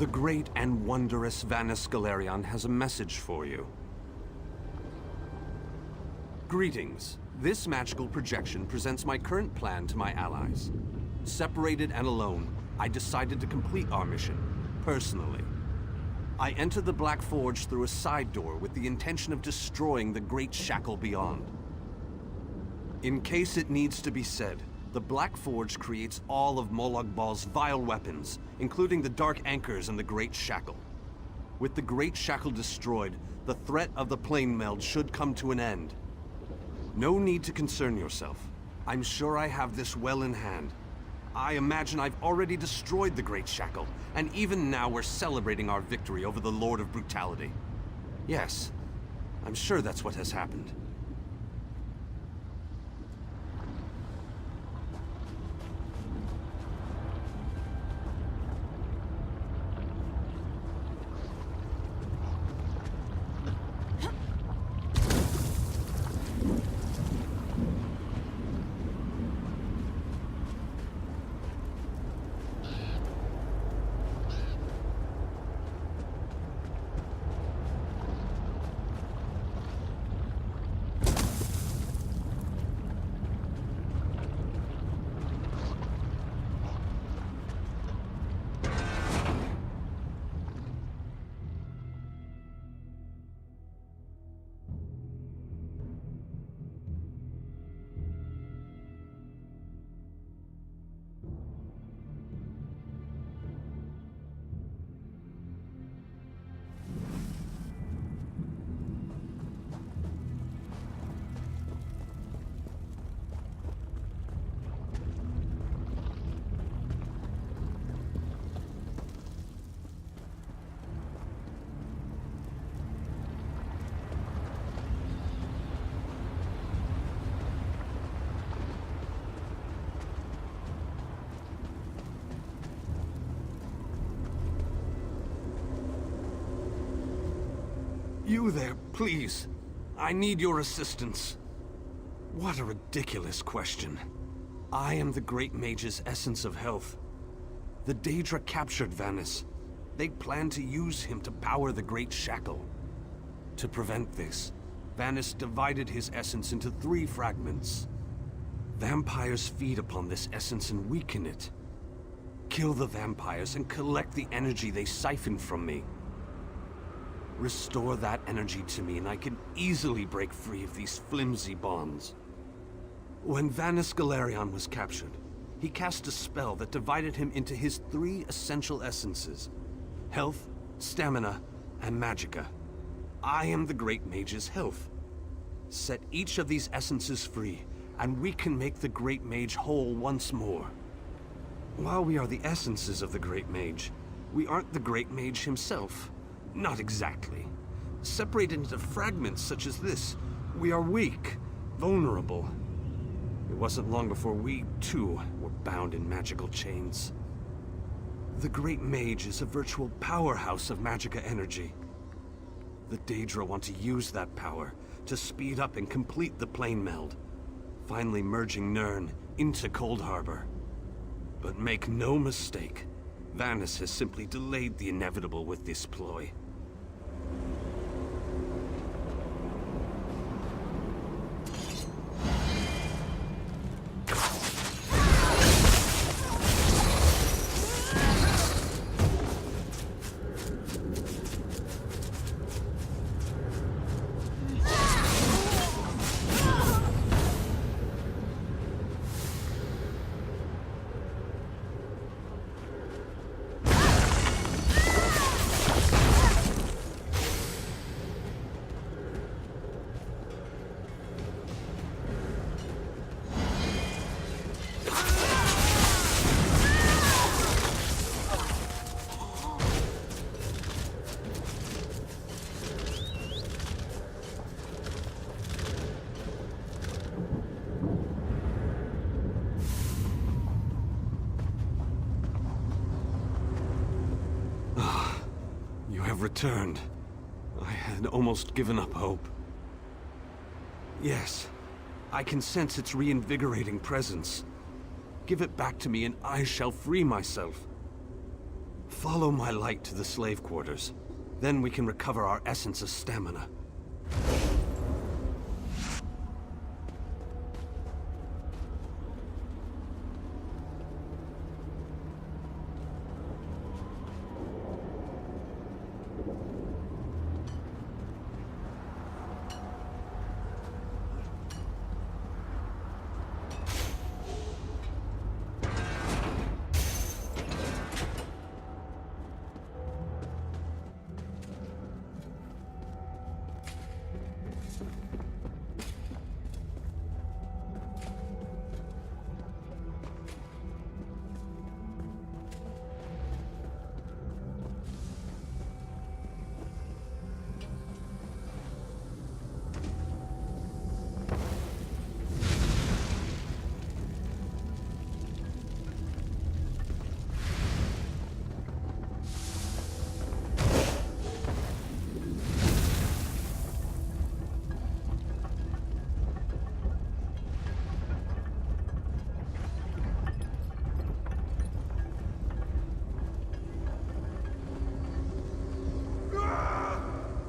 The great and wondrous Vanus Galerion has a message for you. Greetings. This magical projection presents my current plan to my allies. Separated and alone, I decided to complete our mission, personally. I entered the Black Forge through a side door with the intention of destroying the Great Shackle beyond. In case it needs to be said, the Black Forge creates all of Molag Bal's vile weapons, including the Dark Anchors and the Great Shackle. With the Great Shackle destroyed, the threat of the plane meld should come to an end. No need to concern yourself. I'm sure I have this well in hand. I imagine I've already destroyed the Great Shackle, and even now we're celebrating our victory over the Lord of Brutality. Yes, I'm sure that's what has happened. You there, please. I need your assistance. What a ridiculous question. I am the Great Mage's essence of health. The Daedra captured Vanus. They plan to use him to power the Great Shackle. To prevent this, Vanus divided his essence into 3 fragments. Vampires feed upon this essence and weaken it. Kill the vampires and collect the energy they siphon from me. Restore that energy to me and I can easily break free of these flimsy bonds. When Vanus Galerion was captured, he cast a spell that divided him into his 3 essential essences: health, stamina, and magicka. I am the Great Mage's health. Set each of these essences free, and we can make the Great Mage whole once more. While we are the essences of the Great Mage, we aren't the Great Mage himself. Not exactly. Separated into fragments such as this, we are weak, vulnerable. It wasn't long before we, too, were bound in magical chains. The Great Mage is a virtual powerhouse of magicka energy. The Daedra want to use that power to speed up and complete the plane meld, finally merging Nirn into Cold Harbor. But make no mistake, Vanus has simply delayed the inevitable with this ploy. Returned. I had almost given up hope. Yes, I can sense its reinvigorating presence. Give it back to me and I shall free myself. Follow my light to the slave quarters. Then we can recover our essence of stamina.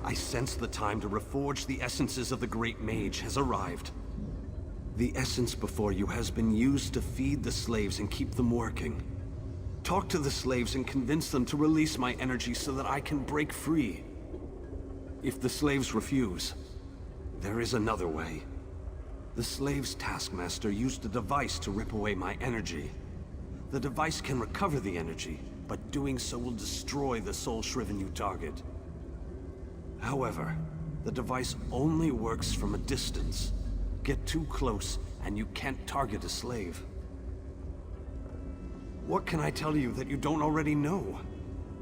I sense the time to reforge the essences of the Great Mage has arrived. The essence before you has been used to feed the slaves and keep them working. Talk to the slaves and convince them to release my energy so that I can break free. If the slaves refuse, there is another way. The slaves' taskmaster used a device to rip away my energy. The device can recover the energy, but doing so will destroy the soul-shriven you target. However, the device only works from a distance. Get too close, and you can't target a slave. What can I tell you that you don't already know?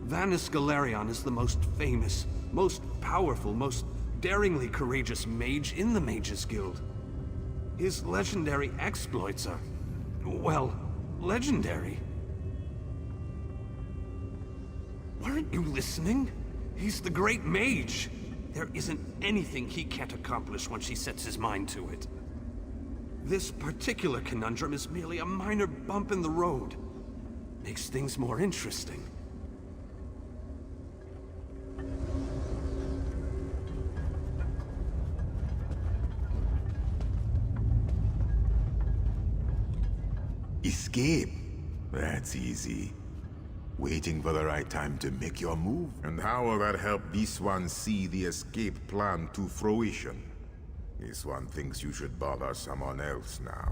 Vanus Galerion is the most famous, most powerful, most daringly courageous mage in the Mages Guild. His legendary exploits are, well, legendary. Weren't you listening? He's the Great Mage. There isn't anything he can't accomplish once he sets his mind to it. This particular conundrum is merely a minor bump in the road. Makes things more interesting. Escape? That's easy. Waiting for the right time to make your move. And how will that help this one see the escape plan to fruition? This one thinks you should bother someone else now.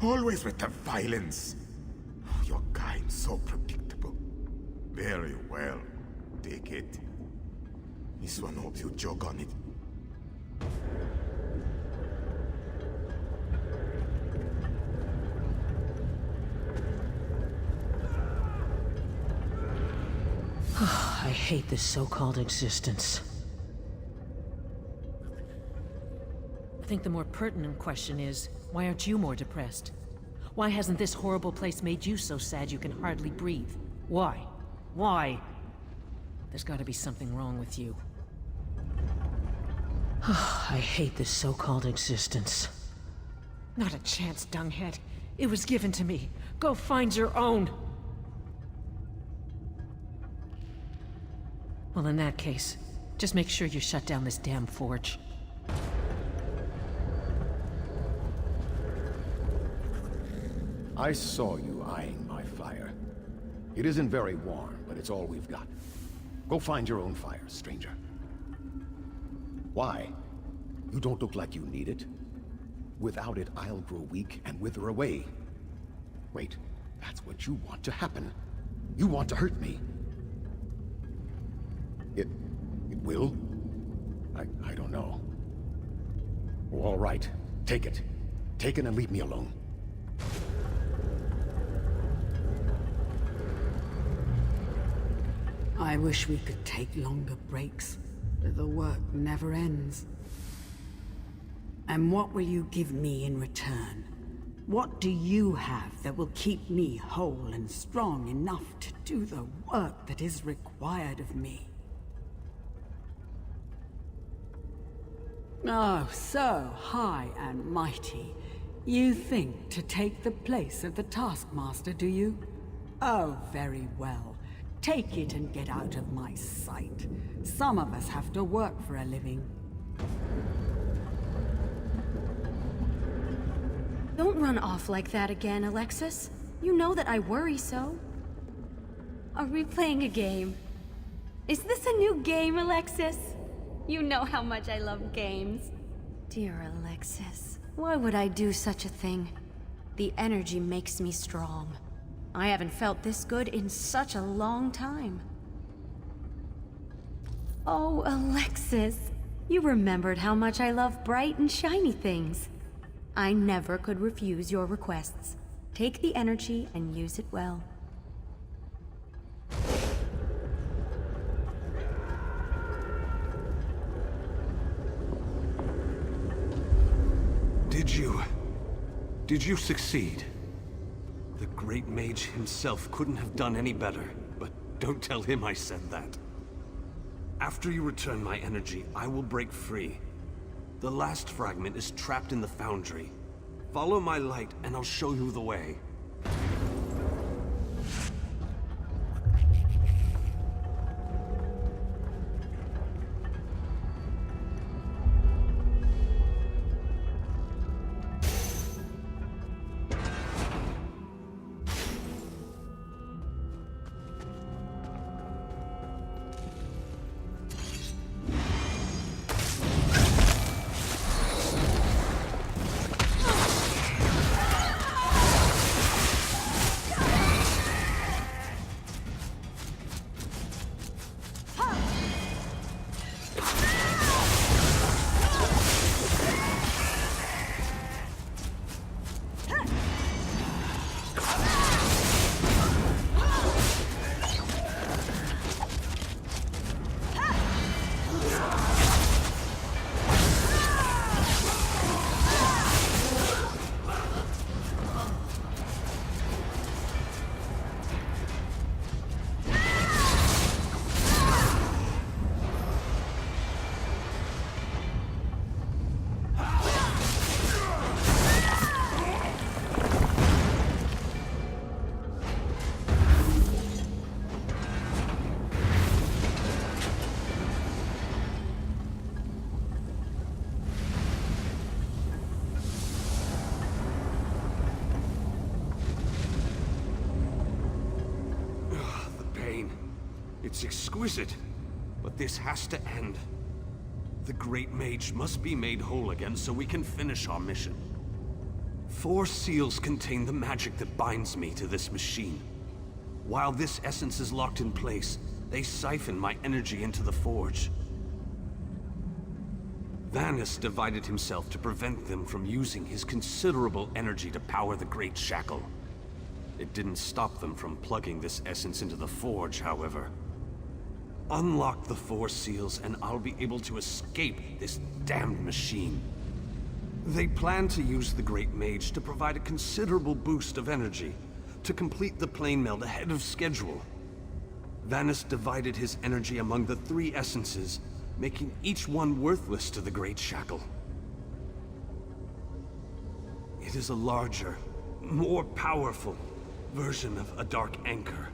Always with the violence. Oh, your kind, so predictable. Very well. Take it. This one hopes you joke on it. I hate this so-called existence. I think the more pertinent question is, why aren't you more depressed? Why hasn't this horrible place made you so sad you can hardly breathe? Why? Why? There's gotta be something wrong with you. I hate this so-called existence. Not a chance, dunghead. It was given to me. Go find your own! Well, in that case, just make sure you shut down this damn forge. I saw you eyeing my fire. It isn't very warm, but it's all we've got. Go find your own fire, stranger. Why? You don't look like you need it. Without it, I'll grow weak and wither away. Wait, that's what you want to happen. You want to hurt me. It will? I don't know. All right, take it. Take it and leave me alone. I wish we could take longer breaks, but the work never ends. And what will you give me in return? What do you have that will keep me whole and strong enough to do the work that is required of me? Oh, so high and mighty. You think to take the place of the Taskmaster, do you? Oh, very well. Take it and get out of my sight. Some of us have to work for a living. Don't run off like that again, Alexis. You know that I worry so. Are we playing a game? Is this a new game, Alexis? You know how much I love games. Dear Alexis, why would I do such a thing? The energy makes me strong. I haven't felt this good in such a long time. Oh, Alexis, you remembered how much I love bright and shiny things. I never could refuse your requests. Take the energy and use it well. Did you succeed? The Great Mage himself couldn't have done any better, but don't tell him I said that. After you return my energy, I will break free. The last fragment is trapped in the foundry. Follow my light and I'll show you the way. It's exquisite, but this has to end. The Great Mage must be made whole again so we can finish our mission. 4 seals contain the magic that binds me to this machine. While this essence is locked in place, they siphon my energy into the forge. Vanus divided himself to prevent them from using his considerable energy to power the Great Shackle. It didn't stop them from plugging this essence into the forge, however. Unlock the 4 seals and I'll be able to escape this damned machine. They plan to use the Great Mage to provide a considerable boost of energy to complete the plane meld ahead of schedule. Vanus divided his energy among the 3 essences, making each one worthless to the Great Shackle. It is a larger, more powerful version of a Dark Anchor,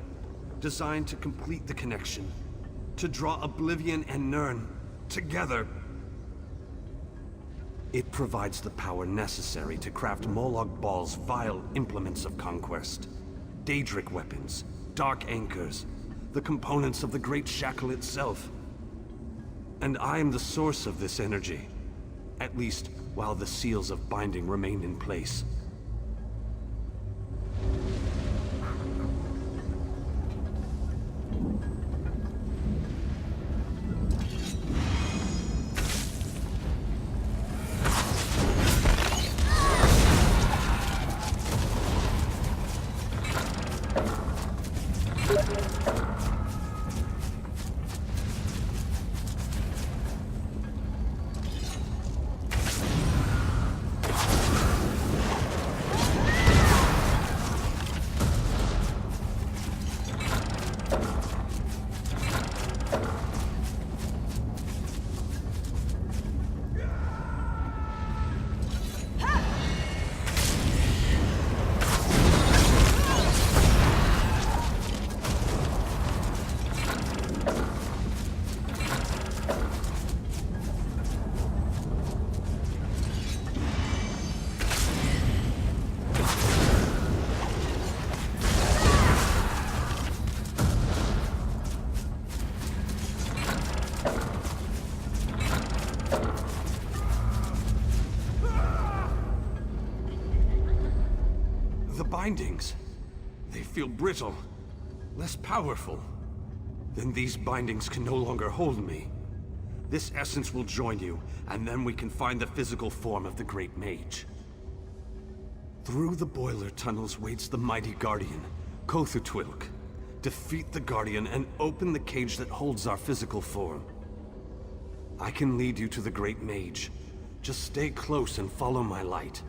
designed to complete the connection, to draw Oblivion and Nirn together. It provides the power necessary to craft Molag Bal's vile implements of conquest, Daedric weapons, Dark Anchors, the components of the Great Shackle itself. And I am the source of this energy, at least while the seals of binding remain in place. bindings. They feel brittle, less powerful. Then these bindings can no longer hold me. This essence will join you, and then we can find the physical form of the Great Mage. Through the boiler tunnels waits the mighty Guardian, Kothutwilk. Defeat the Guardian and open the cage that holds our physical form. I can lead you to the Great Mage. Just stay close and follow my light.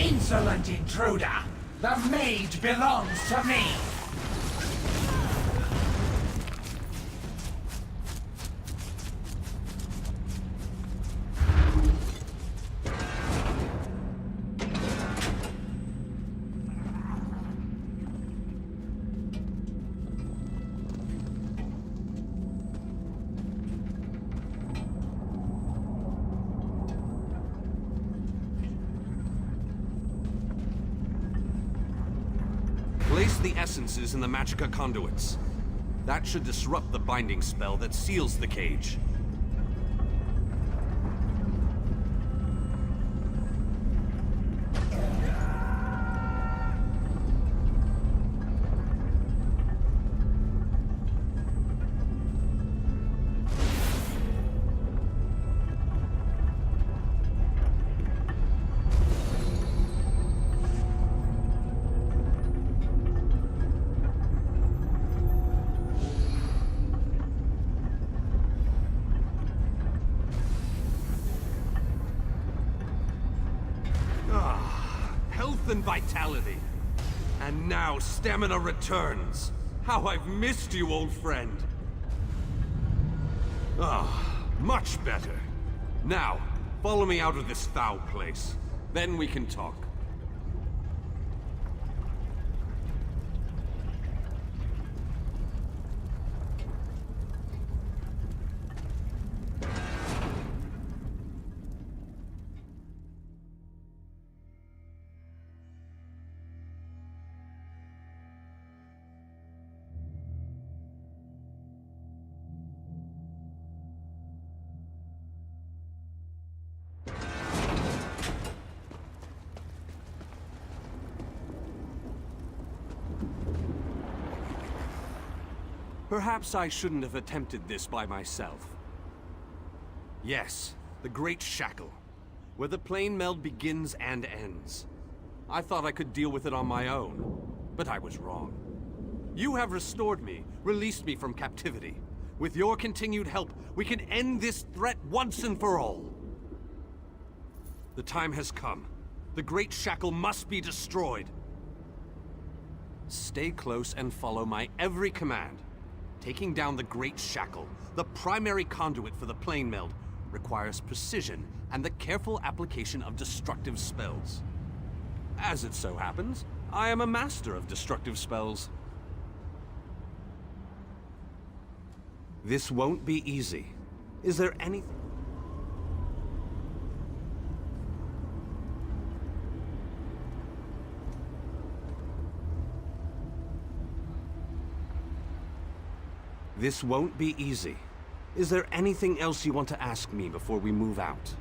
Insolent intruder! The mage belongs to me! Place the essences in the Magicka conduits. That should disrupt the binding spell that seals the cage. Health and vitality. And now stamina returns. How I've missed you, old friend. Much better. Now, follow me out of this foul place. Then we can talk. Perhaps I shouldn't have attempted this by myself. Yes, the Great Shackle, where the plane meld begins and ends. I thought I could deal with it on my own, but I was wrong. You have restored me, released me from captivity. With your continued help, we can end this threat once and for all. The time has come. The Great Shackle must be destroyed. Stay close and follow my every command. Taking down the Great Shackle, the primary conduit for the plane meld, requires precision and the careful application of destructive spells. As it so happens, I am a master of destructive spells. This won't be easy. Is there anything? This won't be easy. Is there anything else you want to ask me before we move out?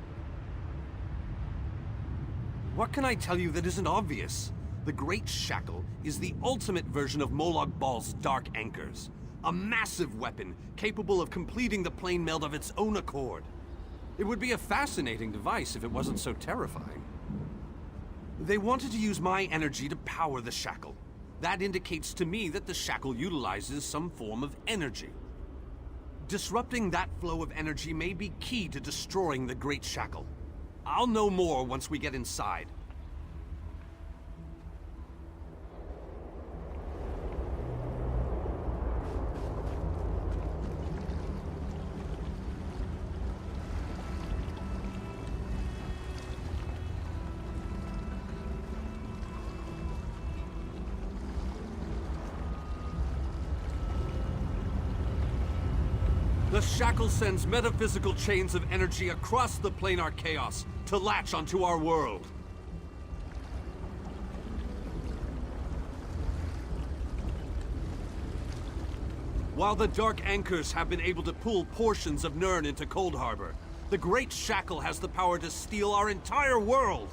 What can I tell you that isn't obvious? The Great Shackle is the ultimate version of Molag Bal's Dark Anchors. A massive weapon, capable of completing the plane meld of its own accord. It would be a fascinating device if it wasn't so terrifying. They wanted to use my energy to power the shackle. That indicates to me that the shackle utilizes some form of energy. Disrupting that flow of energy may be key to destroying the Great Shackle. I'll know more once we get inside. The shackle sends metaphysical chains of energy across the planar chaos to latch onto our world. While the Dark Anchors have been able to pull portions of Nirn into Cold Harbor, the Great Shackle has the power to steal our entire world.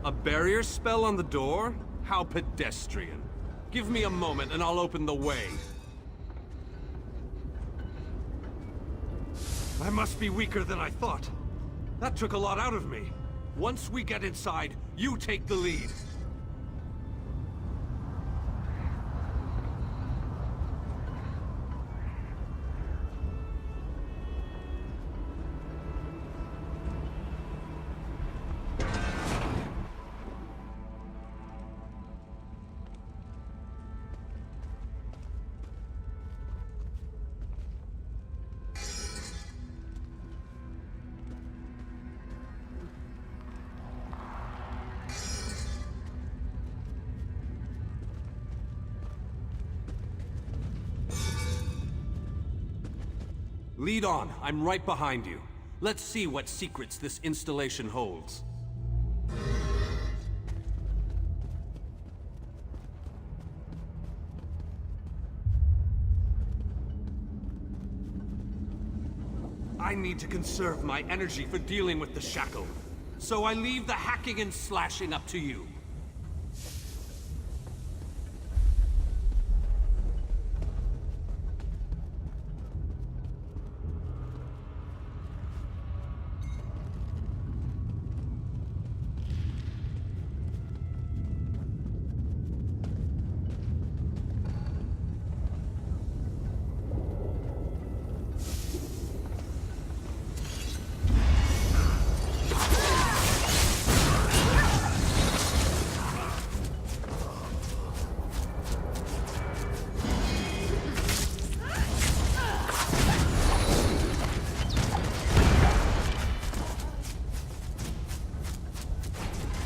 A barrier spell on the door? How pedestrian. Give me a moment and I'll open the way. I must be weaker than I thought. That took a lot out of me. Once we get inside, you take the lead. Lead on. I'm right behind you. Let's see what secrets this installation holds. I need to conserve my energy for dealing with the shackle. So I leave the hacking and slashing up to you.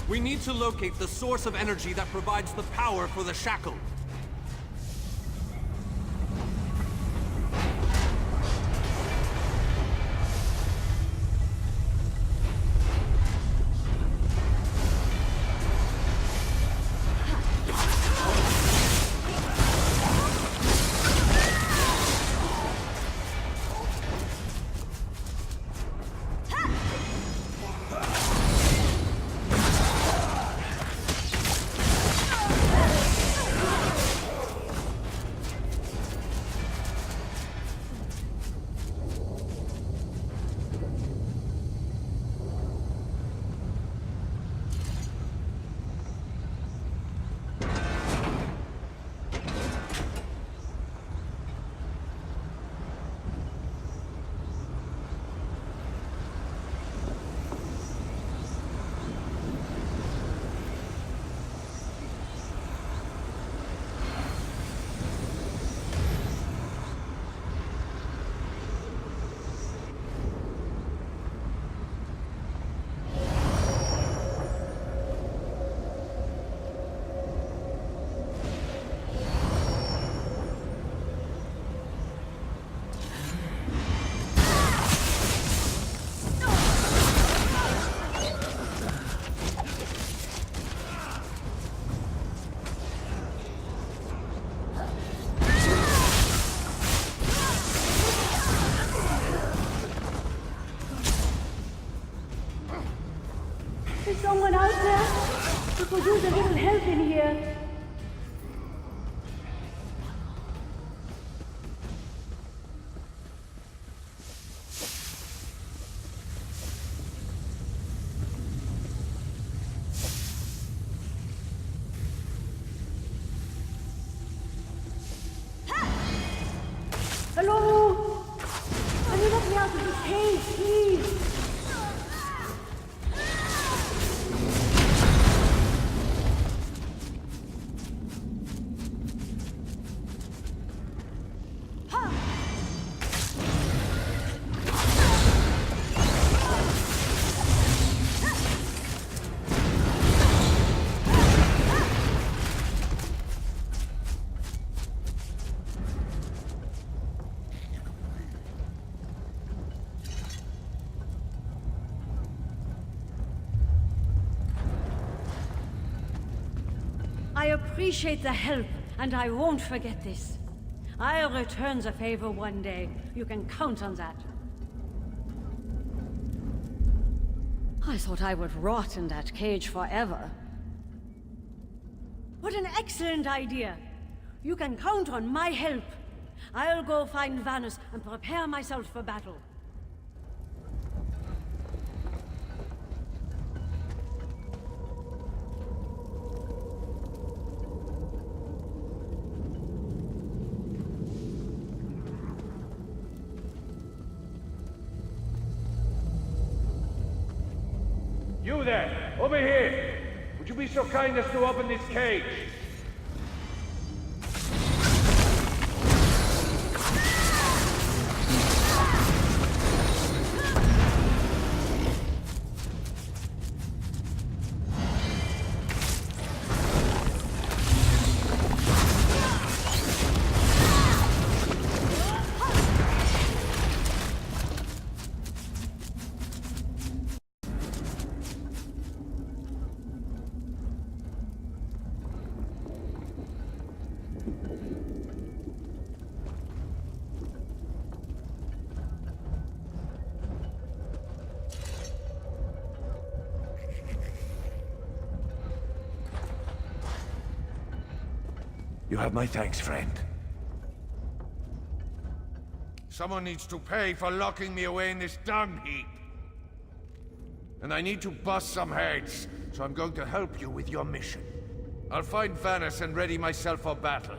We need to locate the source of energy that provides the power for the shackle. someone out there who could use a little help in here. Hello? Can you let me out of this cage, please? I appreciate the help, and I won't forget this. I'll return the favor one day. You can count on that. I thought I would rot in that cage forever. What an excellent idea! You can count on my help. I'll go find Vanus and prepare myself for battle. You there, over here! Would you be so kind as to open this cage? You have my thanks, friend. Someone needs to pay for locking me away in this dung heap. And I need to bust some heads, so I'm going to help you with your mission. I'll find Vanus and ready myself for battle.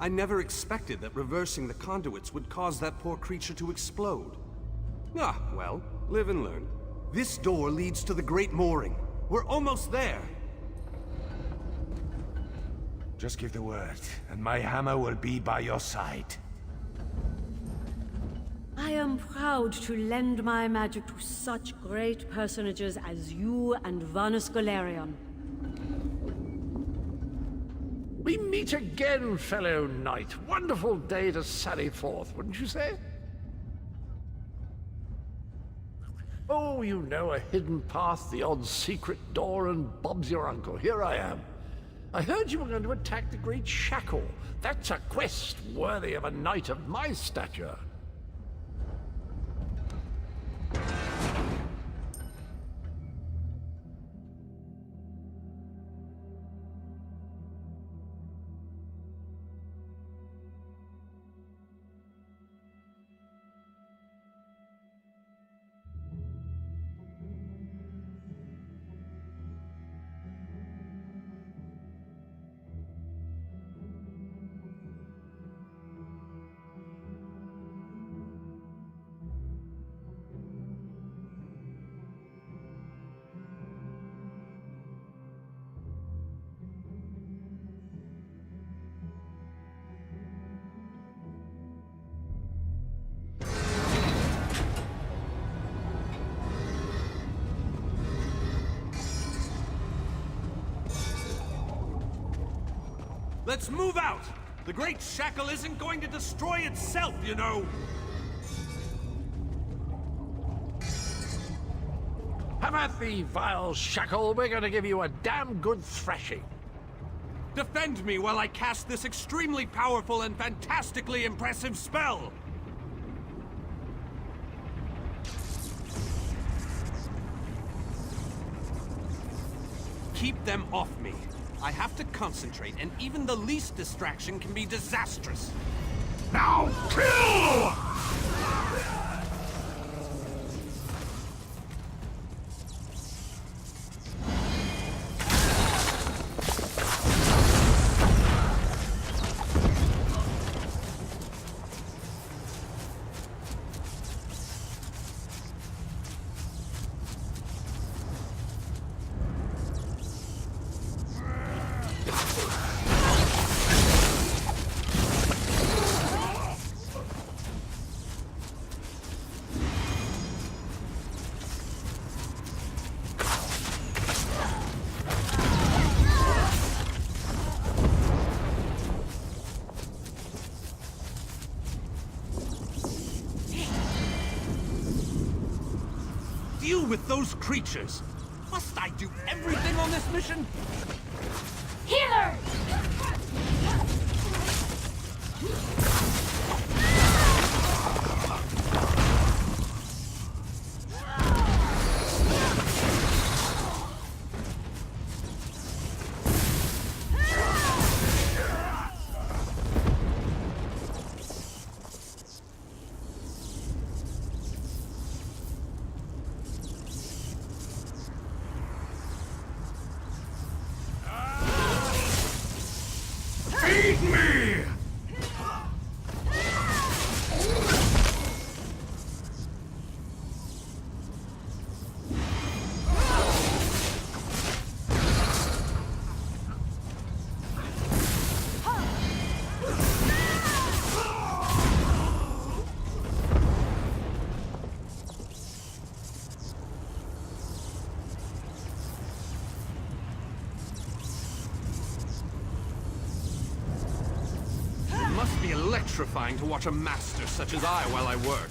I never expected that reversing the conduits would cause that poor creature to explode. Ah, well, live and learn. This door leads to the Great Mooring. We're almost there. Just give the word, and my hammer will be by your side. I am proud to lend my magic to such great personages as you and Vanus Galerion. We meet again, fellow knight. Wonderful day to sally forth, wouldn't you say? Oh, you know, a hidden path, the odd secret door, and Bob's your uncle. Here I am. I heard you were going to attack the Great Shackle. That's a quest worthy of a knight of my stature. Let's move out! The Great Shackle isn't going to destroy itself, you know! Have at thee, vile shackle. We're going to give you a damn good thrashing. Defend me while I cast this extremely powerful and fantastically impressive spell! Keep them off me. I have to concentrate, and even the least distraction can be disastrous. Now kill! Deal with those creatures! Must I do everything on this mission? Healer! Feed me! It must be electrifying to watch a master such as I while I work.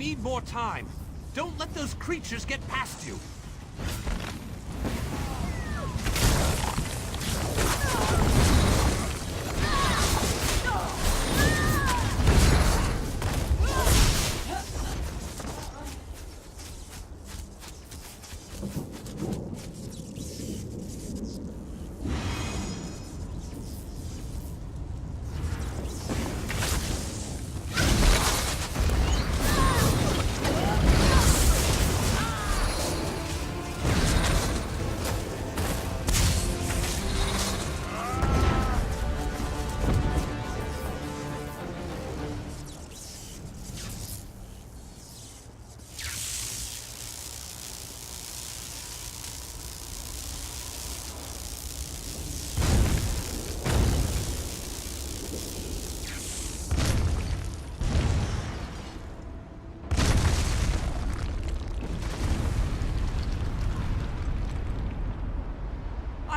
need more time. Don't let those creatures get past you.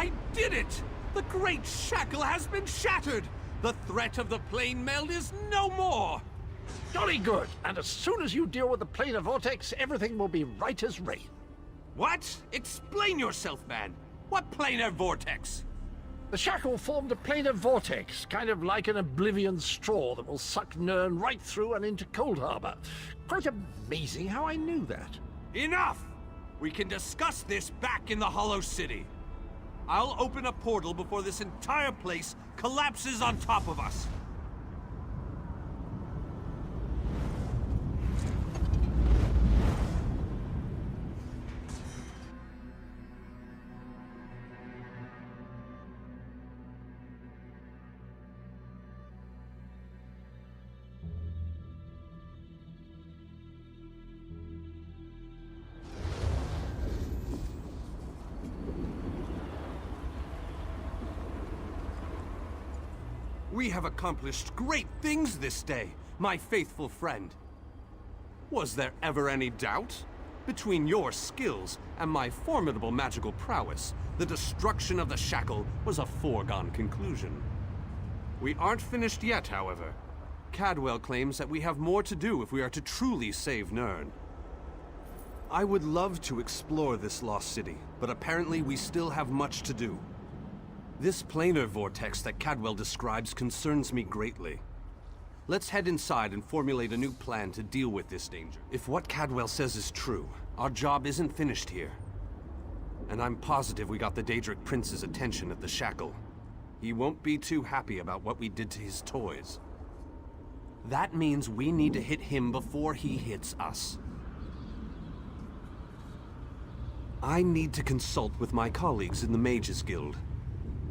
I did it! The great shackle has been shattered! The threat of the plane meld is no more! Jolly good. And as soon as you deal with the planar vortex, everything will be right as rain. What? Explain yourself, man! What planar vortex? The shackle formed a planar vortex, kind of like an oblivion straw that will suck Nirn right through and into Cold Harbor. Quite amazing how I knew that. Enough! We can discuss this back in the Hollow City. I'll open a portal before this entire place collapses on top of us. We have accomplished great things this day, my faithful friend. Was there ever any doubt? Between your skills and my formidable magical prowess, the destruction of the shackle was a foregone conclusion. We aren't finished yet, however. Cadwell claims that we have more to do if we are to truly save Nirn. I would love to explore this lost city, but apparently we still have much to do. This planar vortex that Cadwell describes concerns me greatly. Let's head inside and formulate a new plan to deal with this danger. If what Cadwell says is true, our job isn't finished here. And I'm positive we got the Daedric Prince's attention at the shackle. He won't be too happy about what we did to his toys. That means we need to hit him before he hits us. I need to consult with my colleagues in the Mages Guild.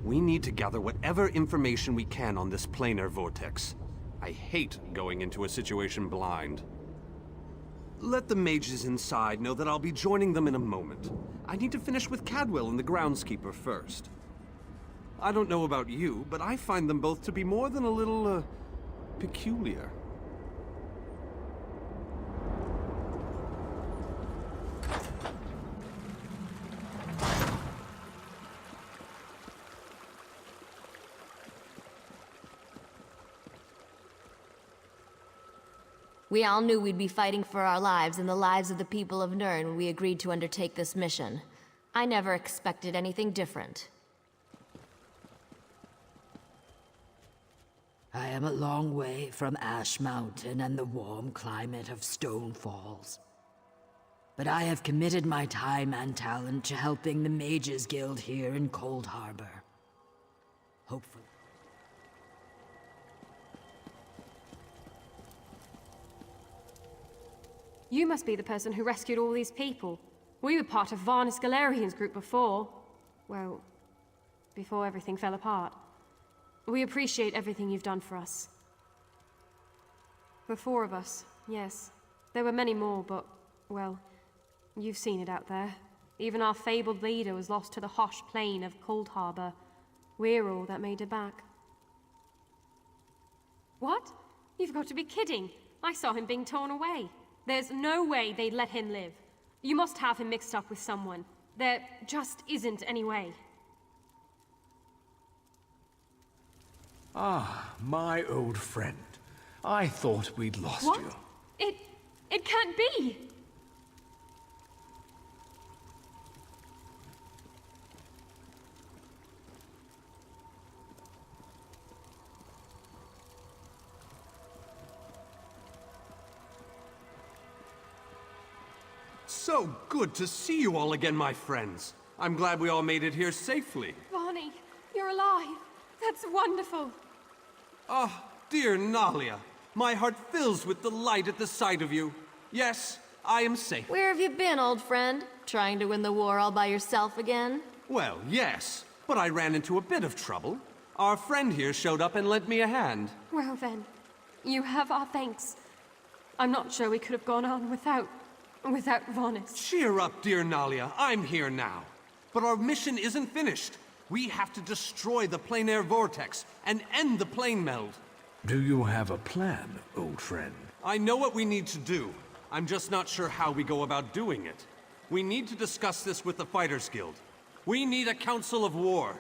We need to gather whatever information we can on this planar vortex. I hate going into a situation blind. Let the mages inside know that I'll be joining them in a moment. I need to finish with Cadwell and the groundskeeper first. I don't know about you, but I find them both to be more than a little, peculiar. We all knew we'd be fighting for our lives and the lives of the people of Nirn when we agreed to undertake this mission. I never expected anything different. I am a long way from Ash Mountain and the warm climate of Stone Falls. But I have committed my time and talent to helping the Mages Guild here in Cold Harbor. Hopefully. You must be the person who rescued all these people. We were part of Vanus Galerion's group before. Well, before everything fell apart. We appreciate everything you've done for us. The four of us, yes. There were many more, but, well, you've seen it out there. Even our fabled leader was lost to the harsh plain of Cold Harbor. We're all that made it back. What? You've got to be kidding. I saw him being torn away. There's no way they'd let him live. You must have him mixed up with someone. There just isn't any way. Ah, my old friend. I thought we'd lost What? you. It can't be! So good to see you all again, my friends. I'm glad we all made it here safely. Barney, you're alive. That's wonderful. Ah, dear Nalia, my heart fills with delight at the sight of you. Yes, I am safe. Where have you been, old friend? Trying to win the war all by yourself again? Well, yes, but I ran into a bit of trouble. Our friend here showed up and lent me a hand. Well then, you have our thanks. I'm not sure we could have gone on without Vanus. Cheer up, dear Nalia. I'm here now. But our mission isn't finished. We have to destroy the plein air vortex and end the plane meld. Do you have a plan, old friend? I know what we need to do. I'm just not sure how we go about doing it. We need to discuss this with the Fighters Guild. We need a council of war.